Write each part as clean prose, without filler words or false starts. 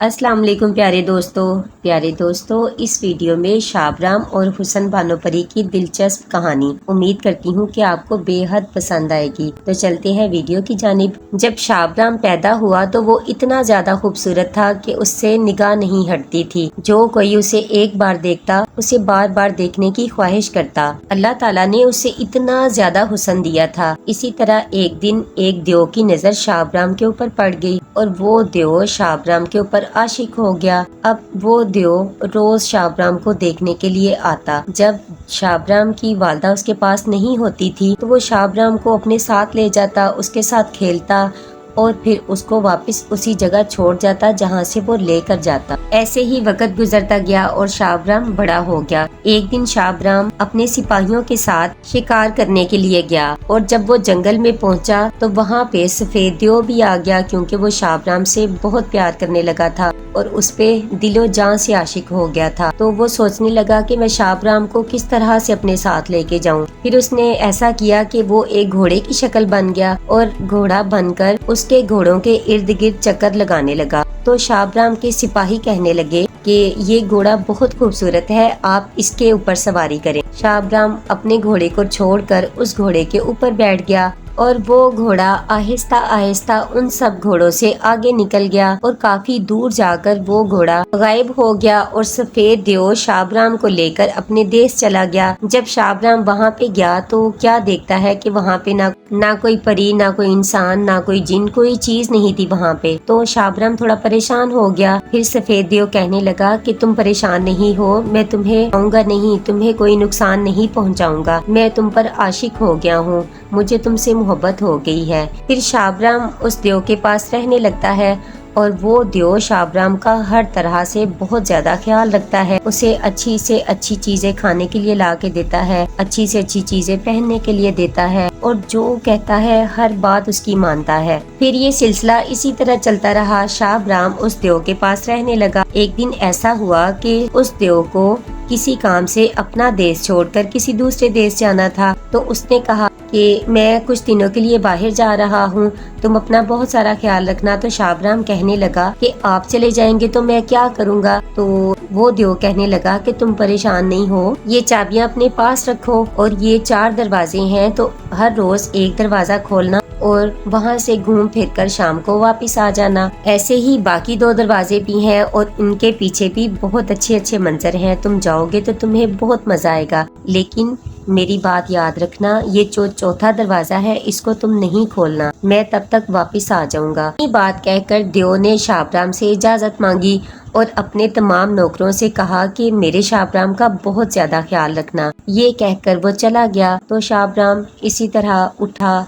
अस्सलाम वालेकुम प्यारे दोस्तों इस वीडियो में शाबराम और हुसन बानो परी की दिलचस्प कहानी उम्मीद करती हूँ कि आपको बेहद पसंद आएगी। तो चलते हैं वीडियो की जानिब। जब शाबराम पैदा हुआ तो वो इतना ज्यादा खूबसूरत था कि उससे निगाह नहीं हटती थी। जो कोई उसे एक बार देखता उसे बार बार देखने की ख्वाहिश करता। अल्लाह ताला ने उसे इतना ज्यादा हुसन दिया था। इसी तरह एक दिन एक देव की नजर शाबराम के ऊपर पड़ गई और वो देव शाबराम के ऊपर आशिक हो गया। अब वो देव रोज शाबराम को देखने के लिए आता। जब शाबराम की वालदा उसके पास नहीं होती थी तो वो शाबराम को अपने साथ ले जाता, उसके साथ खेलता और फिर उसको वापस उसी जगह छोड़ जाता जहाँ से वो लेकर जाता। ऐसे ही वक्त गुजरता गया और शाबराम बड़ा हो गया। एक दिन शाबराम अपने सिपाहियों के साथ शिकार करने के लिए गया और जब वो जंगल में पहुंचा तो वहाँ पे सफेद देव भी आ गया, क्योंकि वो शाबराम से बहुत प्यार करने लगा था और उस पे दिलो जान से आशिक हो गया था। तो वो सोचने लगा कि मैं शाबराम को किस तरह से अपने साथ लेके जाऊं। फिर उसने ऐसा किया कि वो एक घोड़े की शक्ल बन गया और घोड़ा बनकर उसके घोड़ों के इर्द गिर्द चक्कर लगाने लगा। तो शाबराम के सिपाही कहने लगे कि ये घोड़ा बहुत खूबसूरत है, आप इसके ऊपर सवारी करें। शाबराम अपने घोड़े को छोड़कर उस घोड़े के ऊपर बैठ गया और वो घोड़ा आहिस्ता आहिस्ता उन सब घोड़ों से आगे निकल गया और काफी दूर जाकर वो घोड़ा गायब हो गया और सफेद देव शाबराम को लेकर अपने देश चला गया। जब शाबराम वहाँ पे गया तो क्या देखता है कि वहाँ पे ना कोई परी, ना कोई इंसान, ना कोई जिन, कोई चीज नहीं थी वहाँ पे। तो शाबराम थोड़ा परेशान हो गया। फिर सफेद देव कहने लगा कि तुम परेशान नहीं हो, मैं तुम्हें आऊंगा नहीं, तुम्हें कोई नुकसान नहीं पहुँचाऊंगा, मैं तुम पर आशिक हो गया हूँ, मुझे तुमसे मोहब्बत हो गई है। फिर शाबराम उस देव के पास रहने लगता है और वो देव शाबराम का हर तरह से बहुत ज्यादा ख्याल रखता है। उसे अच्छी से अच्छी चीजें खाने के लिए ला के देता है, अच्छी से अच्छी चीजें पहनने के लिए देता है और जो कहता है हर बात उसकी मानता है। फिर ये सिलसिला इसी तरह चलता रहा। शाबराम उस देव के पास रहने लगा। एक दिन ऐसा हुआ कि उस देव को किसी काम से अपना देश छोड़कर किसी दूसरे देश जाना था। तो उसने कहा कि मैं कुछ दिनों के लिए बाहर जा रहा हूँ, तुम अपना बहुत सारा ख्याल रखना। तो शाबराम कहने लगा कि आप चले जाएंगे तो मैं क्या करूँगा। तो वो देव कहने लगा कि तुम परेशान नहीं हो, ये चाबियां अपने पास रखो और ये 4 दरवाजे हैं, तो हर रोज एक दरवाजा खोलना और वहाँ से घूम फिर कर शाम को वापस आ जाना। ऐसे ही बाकी 2 दरवाजे भी हैं और इनके पीछे भी बहुत अच्छे अच्छे मंजर हैं, तुम जाओगे तो तुम्हें बहुत मजा आएगा। लेकिन मेरी बात याद रखना, ये जो चौथा दरवाजा है इसको तुम नहीं खोलना, मैं तब तक वापस आ जाऊंगा। ये बात कहकर देव ने शाबराम से इजाजत मांगी और अपने तमाम नौकरों से कहा कि मेरे शाबराम का बहुत ज्यादा ख्याल रखना। ये कहकर वो चला गया। तो शाबराम इसी तरह उठा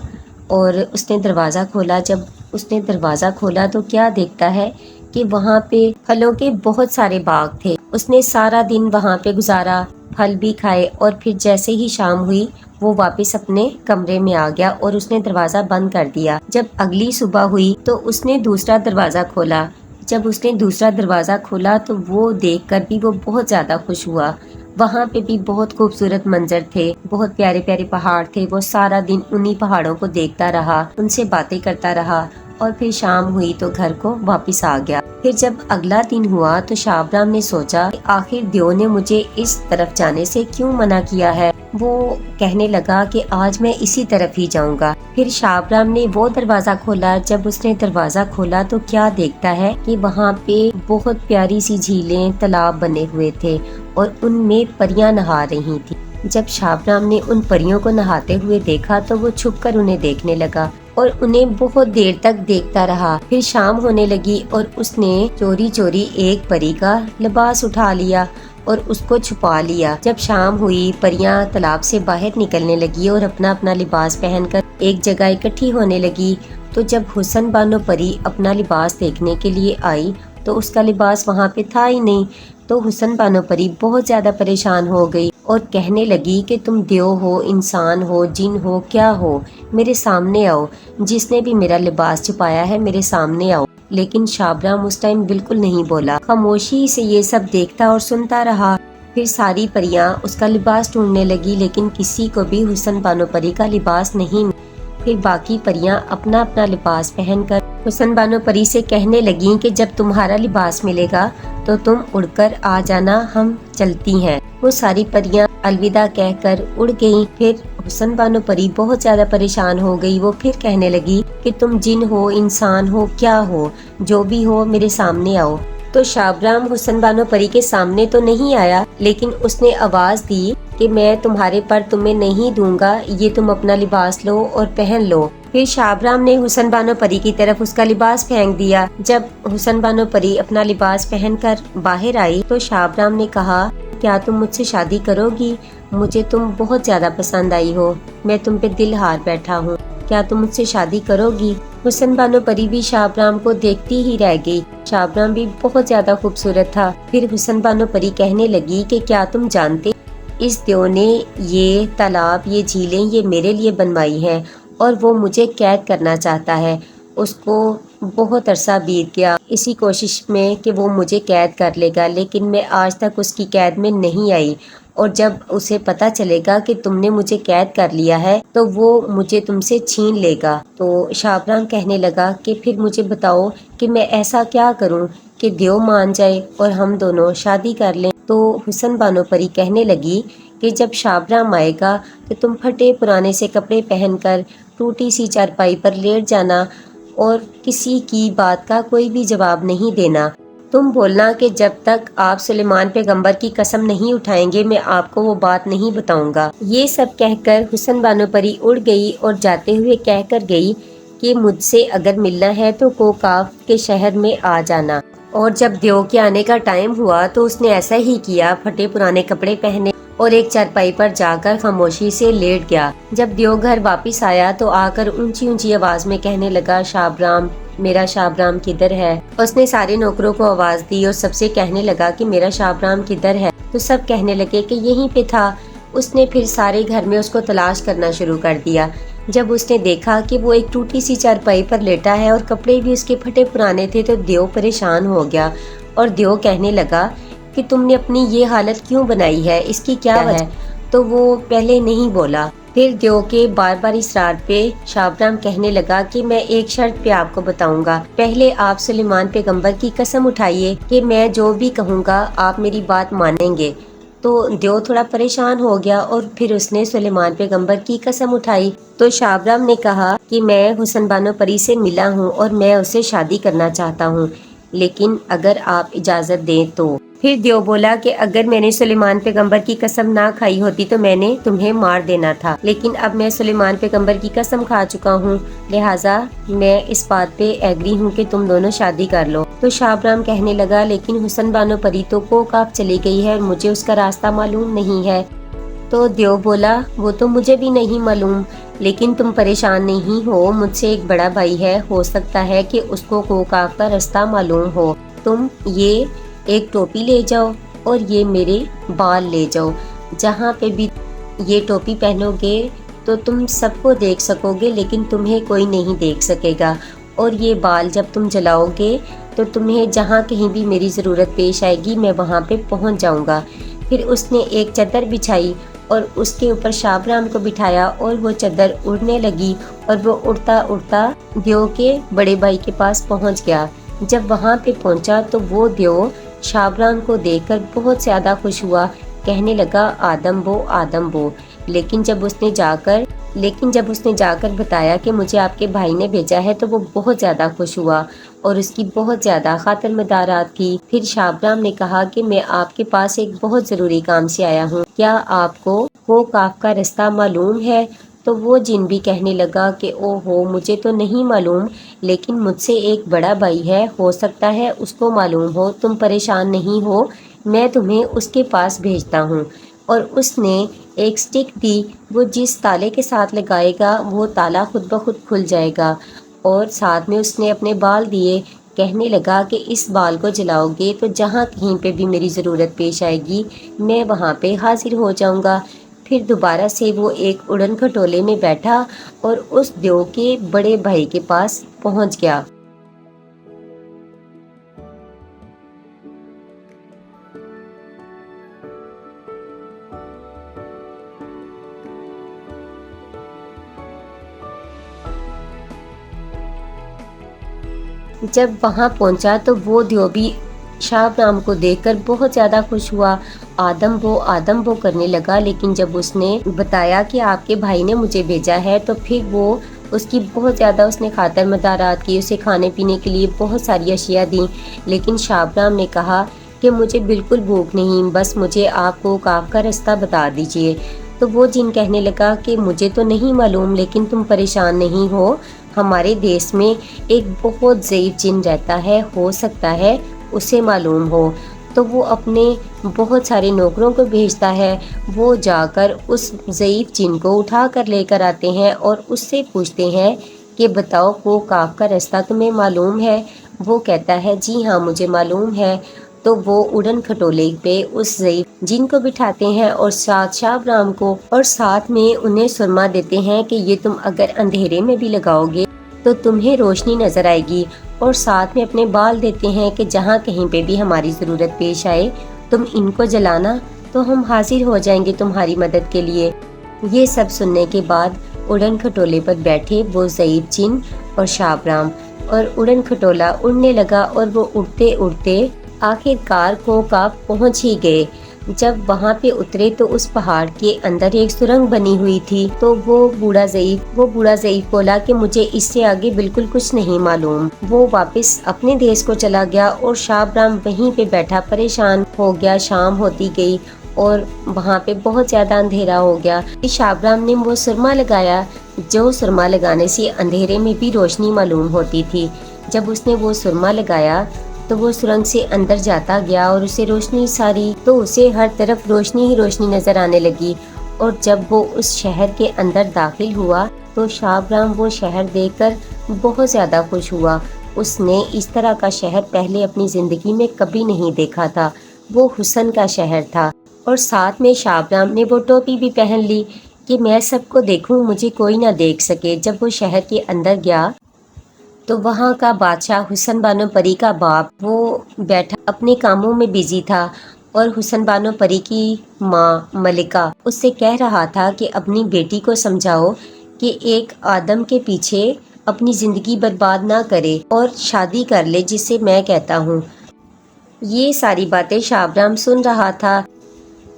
और उसने दरवाजा खोला। जब उसने दरवाजा खोला तो क्या देखता है कि वहाँ पे फलों के बहुत सारे बाग थे। उसने सारा दिन वहाँ पे गुजारा, फल भी खाए और फिर जैसे ही शाम हुई वो वापस अपने कमरे में आ गया और उसने दरवाजा बंद कर दिया। जब अगली सुबह हुई तो उसने दूसरा दरवाजा खोला। जब उसने दूसरा दरवाजा खोला तो वो देखकर भी वो बहुत ज्यादा खुश हुआ। वहाँ पे भी बहुत खूबसूरत मंजर थे, बहुत प्यारे प्यारे पहाड़ थे। वो सारा दिन उन्हीं पहाड़ों को देखता रहा, उनसे बातें करता रहा और फिर शाम हुई तो घर को वापस आ गया। फिर जब अगला दिन हुआ तो शाबराम ने सोचा आखिर देव ने मुझे इस तरफ जाने से क्यों मना किया है। वो कहने लगा कि आज मैं इसी तरफ ही जाऊंगा। फिर शाबराम ने वो दरवाजा खोला। जब उसने दरवाजा खोला तो क्या देखता है कि वहाँ पे बहुत प्यारी सी झीलें, तालाब बने हुए थे और उनमें परियां नहा रही थी। जब शाबराम ने उन परियों को नहाते हुए देखा तो वो छुपकर उन्हें देखने लगा और उन्हें बहुत देर तक देखता रहा। फिर शाम होने लगी और उसने चोरी चोरी एक परी का लिबास उठा लिया और उसको छुपा लिया। जब शाम हुई परियां तालाब से बाहर निकलने लगी और अपना अपना लिबास पहनकर एक जगह इकट्ठी होने लगी। तो जब हुसन बानो परी अपना लिबास देखने के लिए आई तो उसका लिबास वहाँ पे था ही नहीं। तो हुसन बानो परी बहुत ज्यादा परेशान हो गई और कहने लगी कि तुम देव हो, इंसान हो, जिन हो, क्या हो, मेरे सामने आओ, जिसने भी मेरा लिबास छुपाया है मेरे सामने आओ। लेकिन शाबराम उस टाइम बिल्कुल नहीं बोला, खामोशी से ये सब देखता और सुनता रहा। फिर सारी परियां उसका लिबास ढूंढने लगी लेकिन किसी को भी हुसन बानो परी का लिबास नहीं। फिर बाकी परियां अपना अपना लिबास पहनकर हुसन बानो परी से कहने लगी कि जब तुम्हारा लिबास मिलेगा तो तुम उड़कर आ जाना, हम चलती हैं। वो सारी परियां अलविदा कहकर उड़ गईं। फिर हुसन बानो परी बहुत ज्यादा परेशान हो गई। वो फिर कहने लगी कि तुम जिन हो, इंसान हो, क्या हो, जो भी हो मेरे सामने आओ। तो शाबराम हुसन बानो परी के सामने तो नहीं आया, लेकिन उसने आवाज दी कि मैं तुम्हारे पर तुम्हें नहीं दूंगा, ये तुम अपना लिबास लो और पहन लो। फिर शाबराम ने हुसन बानो परी की तरफ उसका लिबास फेंक दिया। जब हुसन बानो परी अपना लिबास पहनकर बाहर आई तो शाबराम ने कहा, क्या तुम मुझसे शादी करोगी? मुझे तुम बहुत ज्यादा पसंद आई हो, मैं तुम पे दिल हार बैठा हूँ, क्या तुम मुझसे शादी करोगी? हुसन बानो परी भी शाबराम को देखती ही रह गई। शाबराम भी बहुत ज्यादा खूबसूरत था। फिर हुसन बानो परी कहने लगी कि क्या तुम जानते, इस देव ने ये तालाब, ये झीलें, ये मेरे लिए बनवाई हैं और वो मुझे कैद करना चाहता है। उसको बहुत अरसा बीत गया इसी कोशिश में कि वो मुझे कैद कर लेगा, लेकिन मैं आज तक उसकी कैद में नहीं आई। और जब उसे पता चलेगा कि तुमने मुझे कैद कर लिया है तो वो मुझे तुमसे छीन लेगा। तो शाबराम कहने लगा कि फिर मुझे बताओ कि मैं ऐसा क्या करूं कि देव मान जाए और हम दोनों शादी कर लें। तो हुसन बानो परी कहने लगी कि जब शाबराम आएगा तो तुम फटे पुराने से कपड़े पहनकर टूटी सी चारपाई पर लेट जाना और किसी की बात का कोई भी जवाब नहीं देना। तुम बोलना कि जब तक आप सुलेमान पैगंबर की कसम नहीं उठाएंगे मैं आपको वो बात नहीं बताऊंगा। ये सब कहकर हुसन बानो परी उड़ गई और जाते हुए कहकर गई कि मुझसे अगर मिलना है तो कोकाफ के शहर में आ जाना। और जब देव के आने का टाइम हुआ तो उसने ऐसा ही किया, फटे पुराने कपड़े पहने और एक चारपाई पर जाकर खामोशी से लेट गया। जब देव घर वापस आया तो आकर ऊंची ऊंची आवाज में कहने लगा, शाबराम, मेरा शाबराम किधर है? उसने सारे नौकरों को आवाज दी और सबसे कहने लगा कि मेरा शाबराम किधर है? तो सब कहने लगे कि यहीं पे था। उसने फिर सारे घर में उसको तलाश करना शुरू कर दिया। जब उसने देखा कि वो एक टूटी सी चारपाई पर लेटा है और कपड़े भी उसके फटे पुराने थे तो देव परेशान हो गया और देव कहने लगा कि तुमने अपनी ये हालत क्यों बनाई है, इसकी क्या वजह? तो वो पहले नहीं बोला। फिर देव के बार बार इसरार पे शाबराम कहने लगा कि मैं एक शर्त पे आपको बताऊंगा, पहले आप सुलेमान पैगंबर की कसम उठाइए कि मैं जो भी कहूँगा आप मेरी बात मानेंगे। तो देव थोड़ा परेशान हो गया और फिर उसने सुलेमान पैगंबर की कसम उठाई। तो शाबराम ने कहा कि मैं हुसन बानो परी से मिला हूँ और मैं उससे शादी करना चाहता हूँ, लेकिन अगर आप इजाज़त दें तो। फिर देव बोला कि अगर मैंने सुलेमान पैगंबर की कसम ना खाई होती तो मैंने तुम्हें मार देना था, लेकिन अब मैं सुलेमान पैगंबर की कसम खा चुका हूँ, लिहाजा मैं इस बात पे एग्री हूँ कि तुम दोनों शादी कर लो। तो शाबराम कहने लगा, लेकिन हुसन बानो परी तो कोकाफ चली गई है और मुझे उसका रास्ता मालूम नहीं है। तो देव बोला, वो तो मुझे भी नहीं मालूम, लेकिन तुम परेशान नहीं हो, मुझसे एक बड़ा भाई है, हो सकता है कि उसको कोकाफ का रास्ता मालूम हो। तुम ये एक टोपी ले जाओ और ये मेरे बाल ले जाओ, जहाँ पे भी ये टोपी पहनोगे तो तुम सबको देख सकोगे लेकिन तुम्हें कोई नहीं देख सकेगा, और ये बाल जब तुम जलाओगे तो तुम्हें जहाँ कहीं भी मेरी ज़रूरत पेश आएगी मैं वहाँ पे पहुँच जाऊँगा। फिर उसने एक चादर बिछाई और उसके ऊपर शाबराम को बिठाया और वो चादर उड़ने लगी और वो उड़ता उड़ता देव के बड़े भाई के पास पहुँच गया। जब वहाँ पे पहुँचा तो वो देव शाबराम को देखकर बहुत ज़्यादा खुश हुआ, कहने लगा, आदम बो। लेकिन जब उसने जाकर बताया कि मुझे आपके भाई ने भेजा है तो वो बहुत ज़्यादा खुश हुआ और उसकी बहुत ज़्यादा खातिर मदारात की। फिर शाबराम ने कहा कि मैं आपके पास एक बहुत ज़रूरी काम से आया हूँ, क्या आपको कोकाफ का रास्ता मालूम है? तो वो जिन भी कहने लगा कि ओहो, मुझे तो नहीं मालूम, लेकिन मुझसे एक बड़ा भाई है, हो सकता है उसको मालूम हो, तुम परेशान नहीं हो, मैं तुम्हें उसके पास भेजता हूँ। और उसने एक स्टिक दी, वो जिस ताले के साथ लगाएगा वो ताला खुद ब खुद खुल जाएगा। और साथ में उसने अपने बाल दिए, कहने लगा कि इस बाल को जलाओगे तो जहाँ कहीं पे भी मेरी ज़रूरत पेश आएगी मैं वहाँ पे हाजिर हो जाऊँगा। फिर दोबारा से वो एक उड़न खटोले में बैठा और उस देव के बड़े भाई के पास पहुँच गया। جب وہاں پہنچا تو وہ دیوبی شابرام کو دیکھ کر بہت زیادہ خوش ہوا۔ آدم وہ کرنے لگا، لیکن جب اس نے بتایا کہ آپ کے بھائی نے مجھے بھیجا ہے تو پھر وہ اس کی بہت زیادہ اس نے خاطر مدارات کی، اسے کھانے پینے کے لیے بہت ساری اشیاء دیں، لیکن شابرام نے کہا کہ مجھے بالکل بھوک نہیں، بس مجھے آپ کو کاف کا رستہ بتا دیجئے۔ تو وہ جن کہنے لگا کہ مجھے تو نہیں معلوم، لیکن تم پریشان نہیں ہو، ہمارے دیس میں ایک بہت ضعیف جن رہتا ہے، ہو سکتا ہے اسے معلوم ہو۔ تو وہ اپنے بہت سارے نوکروں کو بھیجتا ہے، وہ جا کر اس ضعیف جن کو اٹھا کر لے کر آتے ہیں اور اس سے پوچھتے ہیں کہ بتاؤ وہ کاف کا رستہ تمہیں معلوم ہے؟ وہ کہتا ہے جی ہاں مجھے معلوم ہے۔ تو وہ اڑن کھٹولے پہ اس ضعیف جن کو بٹھاتے ہیں اور ساتھ شابرام کو، اور ساتھ میں انہیں سرما دیتے ہیں کہ یہ تم اگر اندھیرے میں بھی لگاؤ گے تو تمہیں روشنی نظر آئے گی، اور ساتھ میں اپنے بال دیتے ہیں کہ جہاں کہیں پہ بھی ہماری ضرورت پیش آئے تم ان کو جلانا تو ہم حاضر ہو جائیں گے تمہاری مدد کے لیے۔ یہ سب سننے کے بعد اڑن کھٹولے پر بیٹھے وہ ضعیف جن اور شابرام، اور اڑن کھٹولا اڑنے لگا اور وہ اڑتے اڑتے آخر کار کاف پہنچ ہی گئے۔ جب وہاں پہ اترے تو اس پہاڑ کے اندر ایک سرنگ بنی ہوئی تھی، تو وہ بوڑھا ضعیف بولا کہ مجھے اس سے آگے بالکل کچھ نہیں معلوم۔ وہ واپس اپنے دیس کو چلا گیا اور شابرام وہیں پہ بیٹھا پریشان ہو گیا۔ شام ہوتی گئی اور وہاں پہ بہت زیادہ اندھیرا ہو گیا۔ شابرام نے وہ سرما لگایا جو سرما لگانے سے اندھیرے میں بھی روشنی معلوم ہوتی تھی۔ جب اس نے وہ سرما لگایا تو وہ سرنگ سے اندر جاتا گیا اور اسے روشنی ساری، تو اسے ہر طرف روشنی ہی روشنی نظر آنے لگی، اور جب وہ اس شہر کے اندر داخل ہوا تو شابرام وہ شہر دیکھ کر بہت زیادہ خوش ہوا۔ اس نے اس طرح کا شہر پہلے اپنی زندگی میں کبھی نہیں دیکھا تھا، وہ حسن کا شہر تھا، اور ساتھ میں شابرام نے وہ ٹوپی بھی پہن لی کہ میں سب کو دیکھوں مجھے کوئی نہ دیکھ سکے۔ جب وہ شہر کے اندر گیا تو وہاں کا بادشاہ حسن بانو پری کا باپ وہ بیٹھا اپنے کاموں میں بزی تھا، اور حسن بانو پری کی ماں ملکہ اس سے کہہ رہا تھا کہ اپنی بیٹی کو سمجھاؤ کہ ایک آدم کے پیچھے اپنی زندگی برباد نہ کرے اور شادی کر لے جس سے میں کہتا ہوں۔ یہ ساری باتیں شابرام سن رہا تھا۔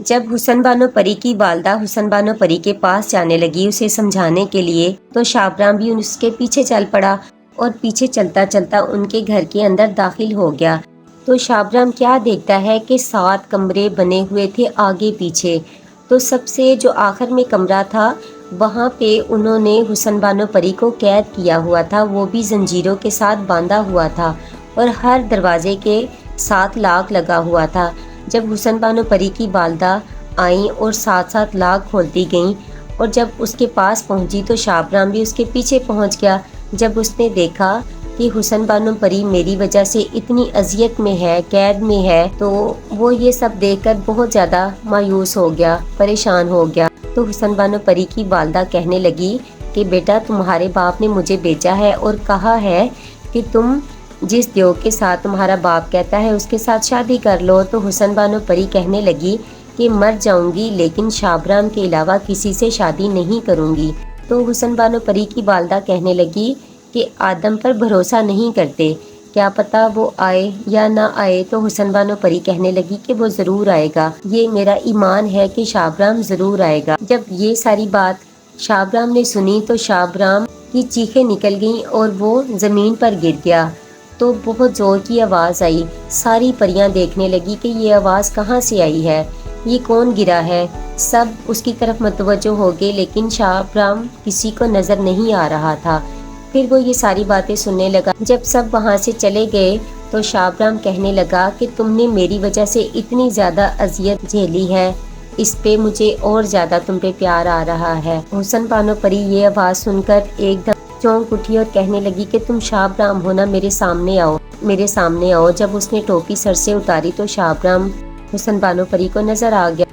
جب حسن بانو پری کی والدہ حسن بانو پری کے پاس جانے لگی اسے سمجھانے کے لیے، تو شابرام بھی اس کے پیچھے چل پڑا اور پیچھے چلتا چلتا ان کے گھر کے اندر داخل ہو گیا۔ تو شابرام کیا دیکھتا ہے کہ 7 کمرے بنے ہوئے تھے آگے پیچھے، تو سب سے جو آخر میں کمرہ تھا وہاں پہ انہوں نے حسن بانو پری کو قید کیا ہوا تھا، وہ بھی زنجیروں کے ساتھ باندھا ہوا تھا، اور ہر دروازے کے 7 لاک لگا ہوا تھا۔ جب حسن بانو پری کی والدہ آئیں اور 7 لاک کھولتی گئیں، اور جب اس کے پاس پہنچی تو شابرام بھی اس کے پیچھے پہنچ گیا۔ جب اس نے دیکھا کہ حسن بانو پری میری وجہ سے اتنی اذیت میں ہے، قید میں ہے، تو وہ یہ سب دیکھ کر بہت زیادہ مایوس ہو گیا، پریشان ہو گیا۔ تو حسن بانو پری کی والدہ کہنے لگی کہ بیٹا تمہارے باپ نے مجھے بھیجا ہے اور کہا ہے کہ تم جس دیو کے ساتھ تمہارا باپ کہتا ہے اس کے ساتھ شادی کر لو۔ تو حسن بانو پری کہنے لگی کہ مر جاؤں گی لیکن شابرام کے علاوہ کسی سے شادی نہیں کروں گی۔ تو حسن بانو پری کی والدہ کہنے لگی کہ آدم پر بھروسہ نہیں کرتے، کیا پتہ وہ آئے یا نہ آئے۔ تو حسن بانو پری کہنے لگی کہ وہ ضرور آئے گا، یہ میرا ایمان ہے کہ شابرام ضرور آئے گا۔ جب یہ ساری بات شابرام نے سنی تو شابرام کی چیخیں نکل گئیں اور وہ زمین پر گر گیا۔ تو بہت زور کی آواز آئی، ساری پریاں دیکھنے لگی کہ یہ آواز کہاں سے آئی ہے، یہ کون گرا ہے۔ سب اس کی طرف متوجہ ہو گئے لیکن شابرام کسی کو نظر نہیں آ رہا تھا۔ پھر وہ یہ ساری باتیں سننے لگا۔ جب سب وہاں سے چلے گئے تو شابرام کہنے لگا کہ تم نے میری وجہ سے اتنی زیادہ اذیت جھیلی ہے، اس پہ مجھے اور زیادہ تم پہ پیار آ رہا ہے۔ حسن بانو پری یہ آواز سن کر ایک دم چونک اٹھی اور کہنے لگی کہ تم شابرام ہو نا، میرے سامنے آؤ، میرے سامنے آؤ۔ جب اس نے ٹوپی سر سے اتاری تو شابرام حسن بانو پری کو نظر آ گیا،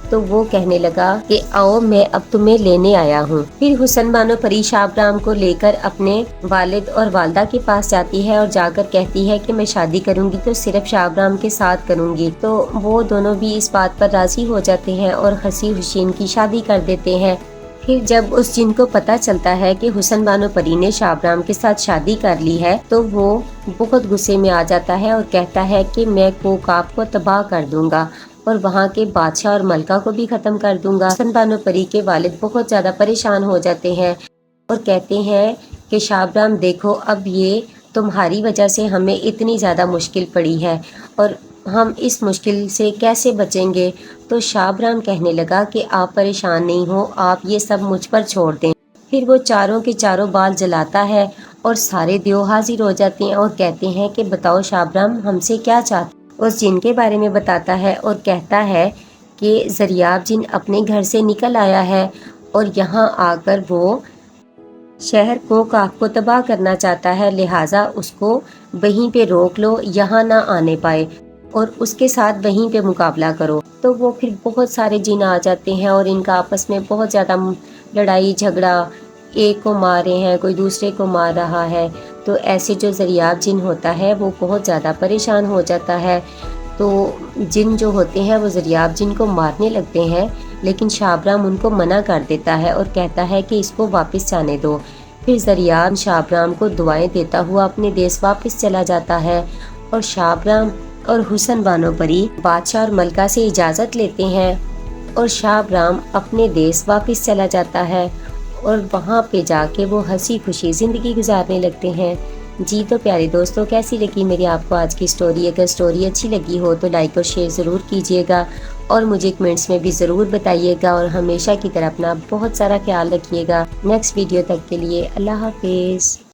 تو وہ کہنے لگا کہ آؤ میں اب تمہیں لینے آیا ہوں۔ پھر حسن بانو پری شابرام کو لے کر اپنے والد اور والدہ کے پاس جاتی ہے اور جا کر کہتی ہے کہ میں شادی کروں گی تو صرف شابرام کے ساتھ کروں گی۔ تو وہ دونوں بھی اس بات پر راضی ہو جاتے ہیں اور ہنسی خوشی ان کی شادی کر دیتے ہیں۔ پھر جب اس جن کو پتہ چلتا ہے کہ حسن بانو پری نے شابرام کے ساتھ شادی کر لی ہے تو وہ بہت غصے میں آ جاتا ہے اور کہتا ہے کہ میں کوکاب کو تباہ کر دوں گا اور وہاں کے بادشاہ اور ملکہ کو بھی ختم کر دوں گا۔ حسن بانو پری کے والد بہت زیادہ پریشان ہو جاتے ہیں اور کہتے ہیں کہ شابرام دیکھو، اب یہ تمہاری وجہ سے ہمیں اتنی زیادہ مشکل پڑی ہے اور ہم اس مشکل سے کیسے بچیں گے؟ تو شابرام کہنے لگا کہ آپ پریشان نہیں ہو، آپ یہ سب مجھ پر چھوڑ دیں۔ پھر وہ چاروں کے چاروں بال جلاتا ہے اور سارے دیو حاضر ہو جاتے ہیں اور کہتے ہیں کہ بتاؤ شابرام ہم سے کیا چاہتے؟ اس جن کے بارے میں بتاتا ہے اور کہتا ہے کہ زریاب جن اپنے گھر سے نکل آیا ہے اور یہاں آ کر وہ شہر کوکاب کو تباہ کرنا چاہتا ہے، لہٰذا اس کو وہیں پہ روک لو، یہاں نہ آنے پائے اور اس کے ساتھ وہیں پہ مقابلہ کرو۔ تو وہ پھر بہت سارے جن آ جاتے ہیں اور ان کا آپس میں بہت زیادہ لڑائی جھگڑا، ایک کو مار رہے ہیں، کوئی دوسرے کو مار رہا ہے۔ تو ایسے جو زریاب جن ہوتا ہے وہ بہت زیادہ پریشان ہو جاتا ہے، تو جن جو ہوتے ہیں وہ زریاب جن کو مارنے لگتے ہیں، لیکن شابرام ان کو منع کر دیتا ہے اور کہتا ہے کہ اس کو واپس جانے دو۔ پھر زریاب شابرام کو دعائیں دیتا ہوا اپنے دیس واپس چلا جاتا ہے اور شابرام اور حسن بانو پری بادشاہ اور ملکہ سے اجازت لیتے ہیں اور شابرام اپنے دیس واپس چلا جاتا ہے اور وہاں پہ جا کے وہ ہنسی خوشی زندگی گزارنے لگتے ہیں۔ جی تو پیارے دوستوں، کیسی لگی میری آپ کو آج کی سٹوری؟ اگر سٹوری اچھی لگی ہو تو لائک اور شیئر ضرور کیجیے گا اور مجھے کمنٹس میں بھی ضرور بتائیے گا اور ہمیشہ کی طرح اپنا بہت سارا خیال رکھیے گا۔ نیکسٹ ویڈیو تک کے لیے اللہ حافظ۔